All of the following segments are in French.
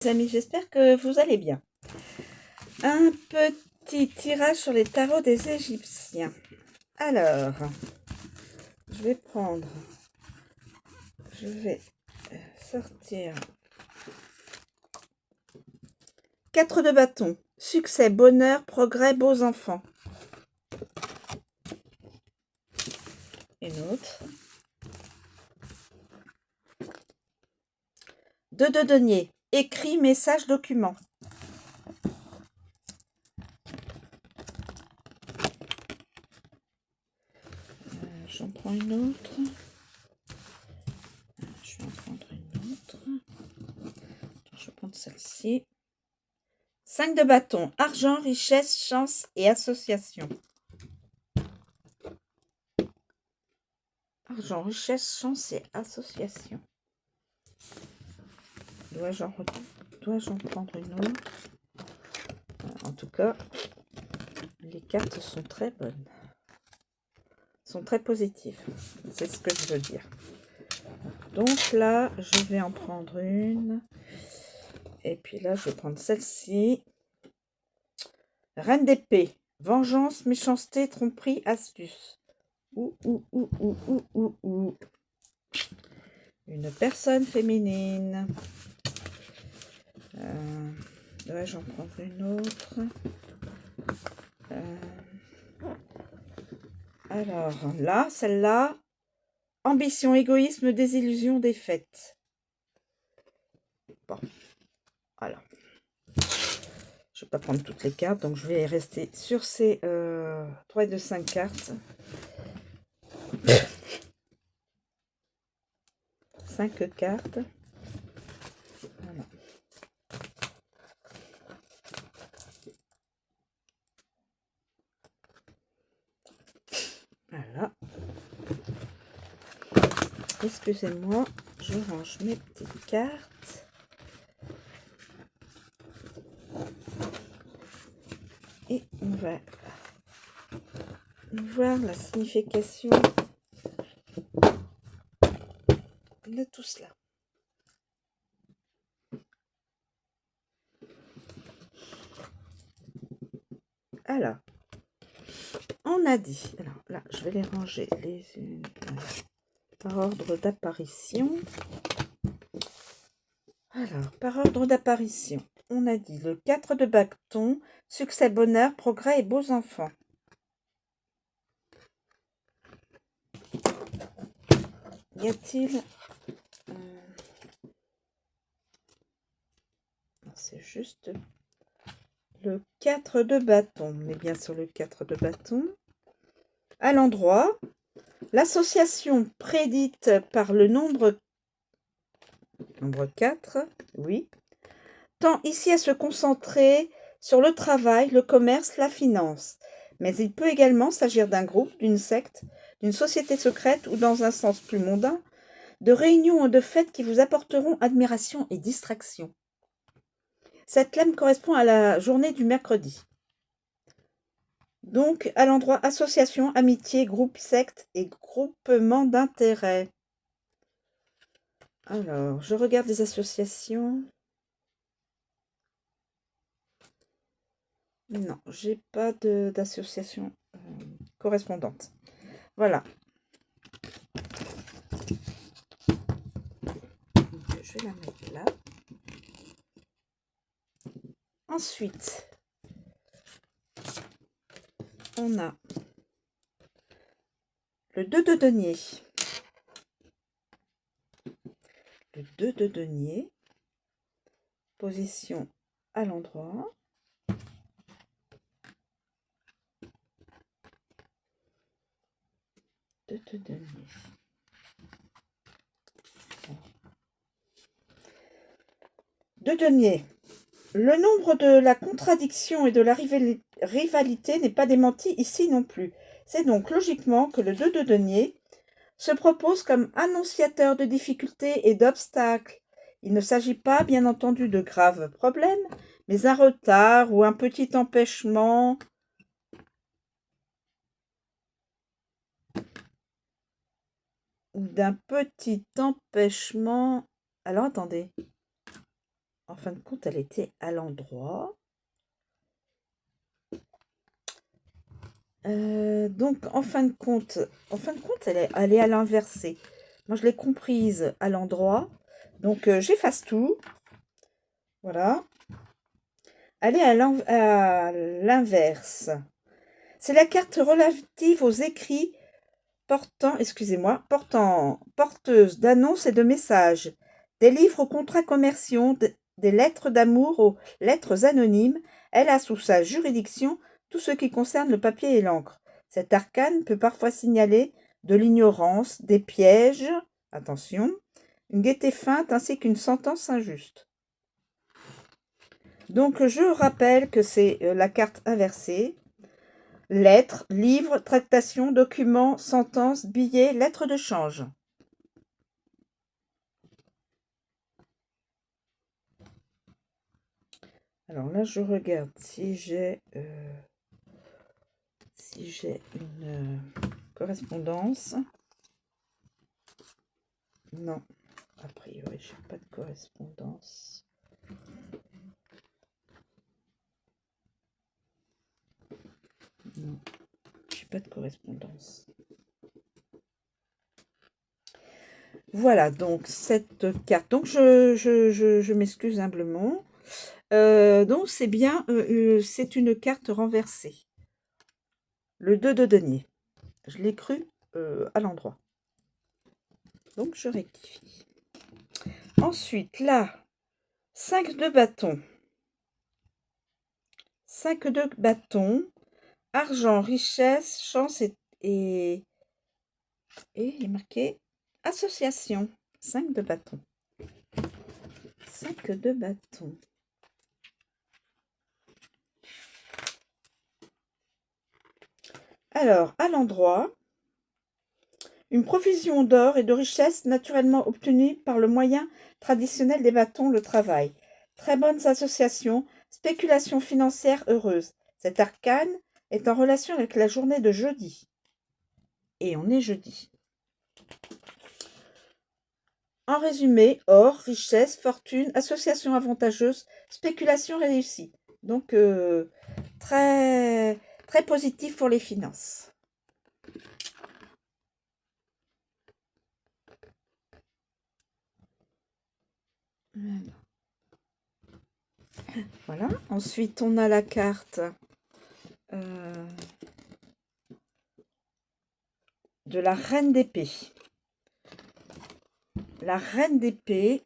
Les amis, j'espère que vous allez bien. Un petit tirage sur les tarots des Égyptiens. Alors, je vais sortir 4 de bâton. Succès, bonheur, progrès, beaux enfants. Une autre. 2 de denier. Écrit, message, document. J'en prends une autre. Je vais en prendre une autre. Je vais prendre celle-ci. 5 de bâton. Argent, richesse, chance et association. Argent, richesse, chance et association. Dois-je en prendre une autre? En tout cas, les cartes sont très bonnes. Sont très positives. C'est ce que je veux dire. Donc là, je vais en prendre une. Et puis là, je vais prendre celle-ci. Reine d'épée. Vengeance, méchanceté, tromperie, astuce. Une personne féminine. Dois-je en prendre une autre? Alors là, celle-là, ambition, égoïsme, désillusion, défaite. Bon, alors, je ne vais pas prendre toutes les cartes, donc je vais rester sur ces 3 de 5 cartes. 5 cartes. Voilà. Voilà. Excusez-moi, je range mes petites cartes. Et on va voir la signification de tout cela. Alors, on a dit, alors là, je vais les ranger les unes par ordre d'apparition. Alors, par ordre d'apparition, on a dit le 4 de bâton, succès, bonheur, progrès et beaux enfants. Y a-t-il... c'est juste le 4 de bâton. On est bien sur le 4 de bâton. À l'endroit, l'association prédite par le nombre 4, oui, tend ici à se concentrer sur le travail, le commerce, la finance. Mais il peut également s'agir d'un groupe, d'une secte, d'une société secrète ou, dans un sens plus mondain, de réunions ou de fêtes qui vous apporteront admiration et distraction. Cette lame correspond à la journée du mercredi. Donc, à l'endroit association, amitié, groupe, secte et groupement d'intérêt. Alors, je regarde les associations. Non, j'ai pas d'association correspondante. Voilà. Donc, je vais la mettre là. Ensuite, on a le 2 de denier. Le 2 de denier. Position à l'endroit. De denier. De denier. Le nombre de la contradiction et de la rivalité n'est pas démenti ici non plus. C'est donc logiquement que le 2 de denier se propose comme annonciateur de difficultés et d'obstacles. Il ne s'agit pas, bien entendu, de graves problèmes, mais un retard ou un petit empêchement. Ou d'un petit empêchement. Alors, attendez. en fin de compte, elle était à l'endroit. Donc, en fin de compte, elle est à l'inversé. Moi, je l'ai comprise à l'endroit. Donc, j'efface tout. Voilà. Elle est à l'inverse. C'est la carte relative aux écrits porteuse d'annonces et de messages, des livres aux contrats commerciaux, des lettres d'amour aux lettres anonymes. Elle a sous sa juridiction tout ce qui concerne le papier et l'encre. Cet arcane peut parfois signaler de l'ignorance, des pièges, attention, une gaieté feinte ainsi qu'une sentence injuste. Donc je rappelle que c'est la carte inversée. Lettres, livres, tractations, documents, sentences, billets, lettres de change. Alors là, je regarde si j'ai une correspondance. Non, a priori, je n'ai pas de correspondance. Non, je n'ai pas de correspondance. Voilà, donc cette carte. Donc, je m'excuse humblement. Donc, c'est bien, c'est une carte renversée. Le 2 de denier. Je l'ai cru à l'endroit. Donc, je rectifie. Ensuite, là, 5 de bâton. 5 de bâton. Argent, richesse, chance et il est marqué association. 5 de bâton. 5 de bâton. Alors, à l'endroit, une profusion d'or et de richesses naturellement obtenues par le moyen traditionnel des bâtons, le travail. Très bonnes associations, spéculation financière heureuse. Cet arcane est en relation avec la journée de jeudi. Et on est jeudi. En résumé, or, richesse, fortune, association avantageuse, spéculation réussie. Donc, très, très positif pour les finances. Voilà. Ensuite, on a la carte de la reine d'épée. La reine d'épée.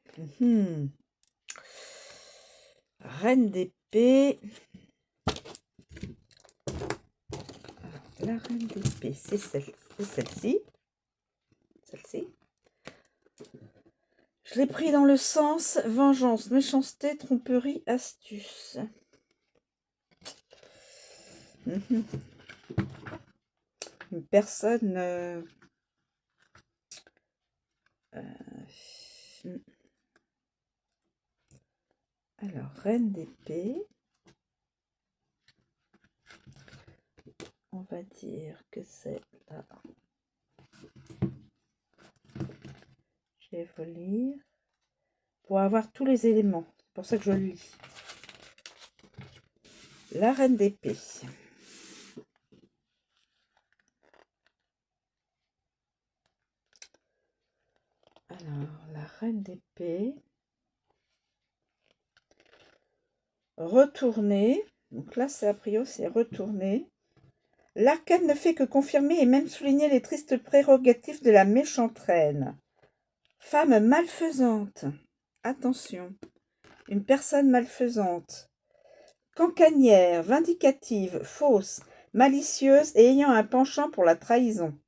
Reine d'épée. La reine d'épée, c'est celle-ci. Celle-ci. Je l'ai pris dans le sens vengeance, méchanceté, tromperie, astuce. Une personne alors, reine d'épée. On va dire que c'est là. Je vais vous lire pour avoir tous les éléments. C'est pour ça que je le lis. La reine d'épée. Alors, la reine d'épée. Retourner. Donc là, c'est a priori, c'est retourner. L'arcane ne fait que confirmer et même souligner les tristes prérogatives de la méchante reine. Femme malfaisante. Attention. Une personne malfaisante. Cancanière, vindicative, fausse, malicieuse et ayant un penchant pour la trahison.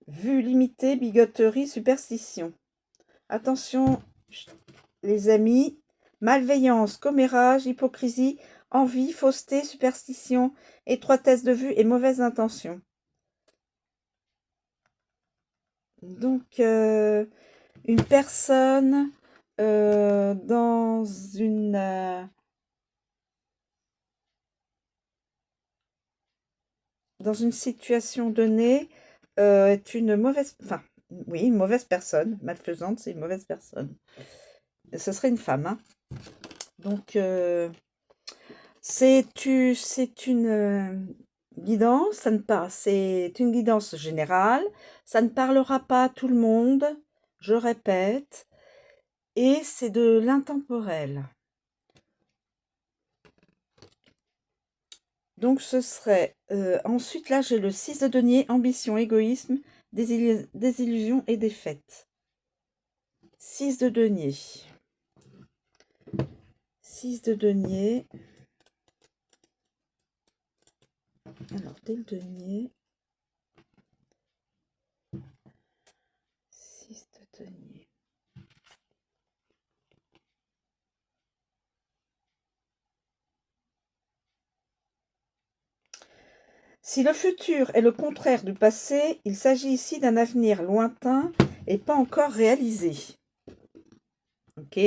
Vue limitée, bigoterie, superstition. Attention, les amis, malveillance, commérage, hypocrisie, envie, fausseté, superstition, étroitesse de vue et mauvaise intention. Donc, une personne dans une situation donnée est une mauvaise... Enfin, Oui, une mauvaise personne. Malfaisante, c'est une mauvaise personne. Ce serait une femme, hein. Donc, c'est une guidance, c'est une guidance générale. Ça ne parlera pas à tout le monde, je répète. Et c'est de l'intemporel. Donc, ce serait... ensuite, là, j'ai le 6 de denier, ambition, égoïsme, désillusion et défaite. 6 de denier. 6 de denier. Alors, dès le denier. 6 de denier. Si le futur est le contraire du passé, il s'agit ici d'un avenir lointain et pas encore réalisé. Ok ?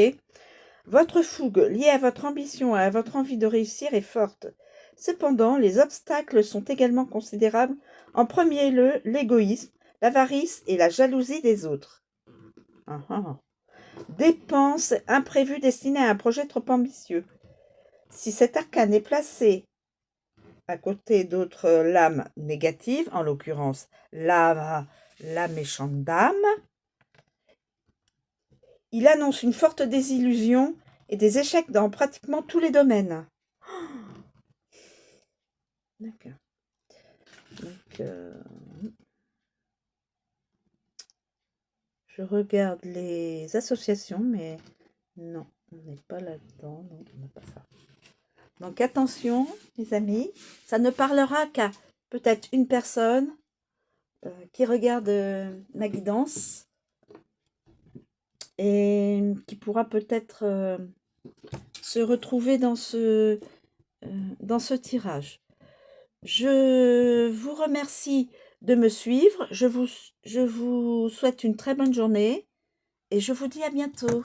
Votre fougue, liée à votre ambition et à votre envie de réussir, est forte. Cependant, les obstacles sont également considérables. En premier lieu, l'égoïsme, l'avarice et la jalousie des autres. Dépenses imprévues destinées à un projet trop ambitieux. Si cet arcane est placé à côté d'autres lames négatives, en l'occurrence la méchante dame, il annonce une forte désillusion et des échecs dans pratiquement tous les domaines. D'accord. Donc, je regarde les associations, mais non, on n'est pas là-dedans. Non, on n'a pas ça. Donc, attention, les amis, ça ne parlera qu'à peut-être une personne qui regarde ma guidance et qui pourra peut-être se retrouver dans ce tirage. Je vous remercie de me suivre. Je vous souhaite une très bonne journée et je vous dis à bientôt.